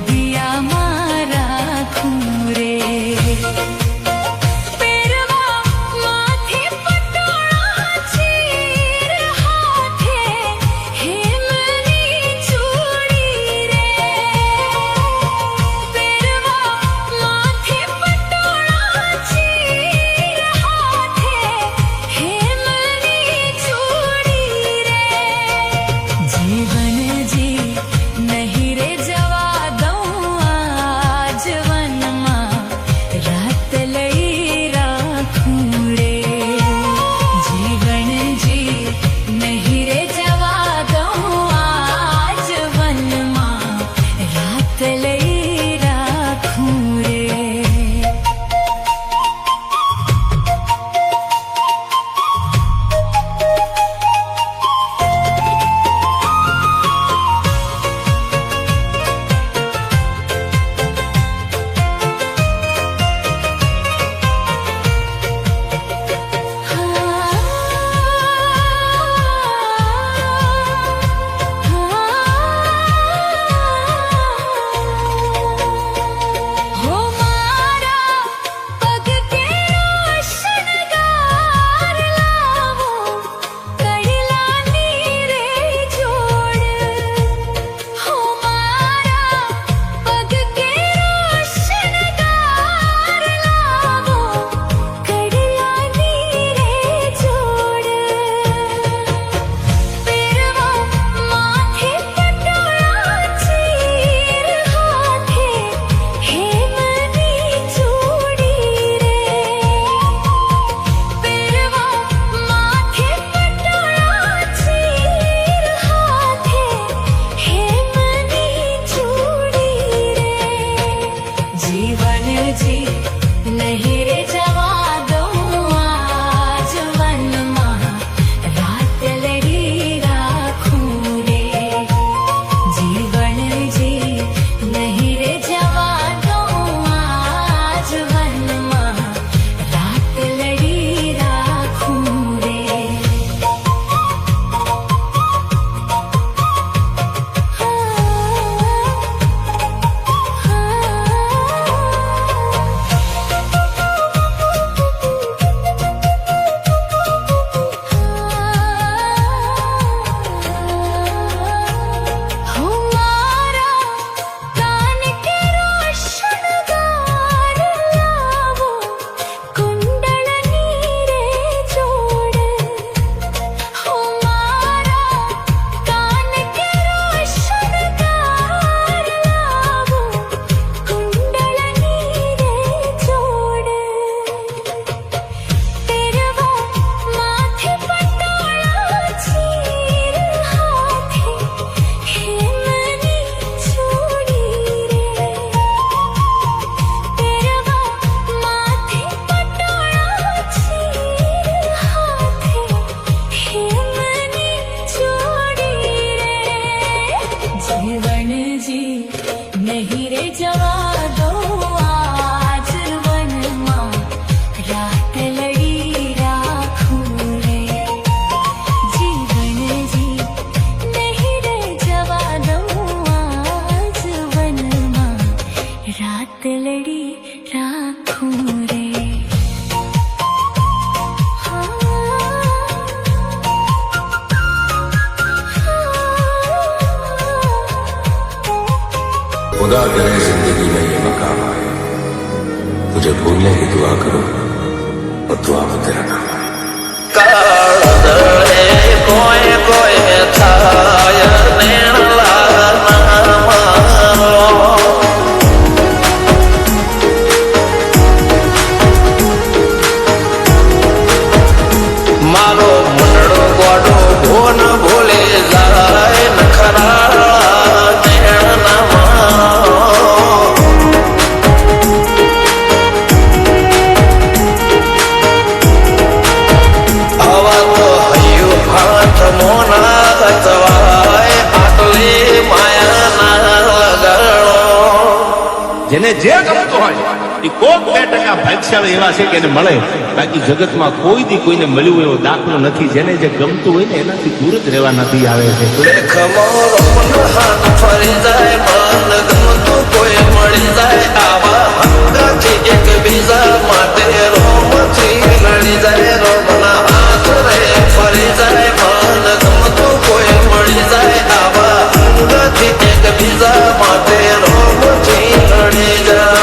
ગોદિયામાં રાખું રે नहीं रे जवा दो आज वनमा रात लड़ी राखूं रे जीवन जी नहीं रे जवा दो आज वनमा रात लड़ी राखूं रे खुदा करे जिंदगी में ये मकाम आए, तुझे भूलने की दुआ करो और दुआ में तेरा नाम आए। कोई कोई थाय मारो मुंडो गोडो भोन भूले जाए नखरा જેને જે ગમતું હોય એ કોક 2% ભાગ્યશાળી એવા છે કે એને મળે, બાકી જગતમાં કોઈ દી કોઈને મળ્યું એવો દાખલો નથી. જેને જે ગમતું હોય ને એનાથી દૂર જ રહેવા નથી આવે છે. ફરી જાય મન ગમતું કોઈ મળી જાય આવા હંગાથી એકબીજા માટે રોમથી લડી જાય રોમના હાથ રે ફરી જાય મન ગમતું કોઈ મળી જાય આવા હંગાથી એકબીજા માટે રોમથી લડી જાય.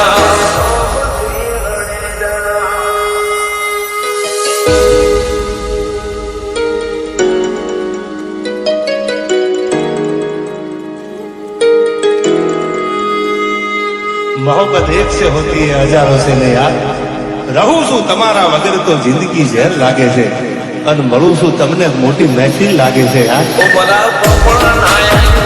मोहब्बत एक से होती है हजारों से नहीं यार. રહું છું તમારા વગર તો જિંદગી ઝેર લાગે છે, અને મળું છું તમને મોટી મહેફિલ લાગે છે યાર. ઉમરા પોપડા નાયા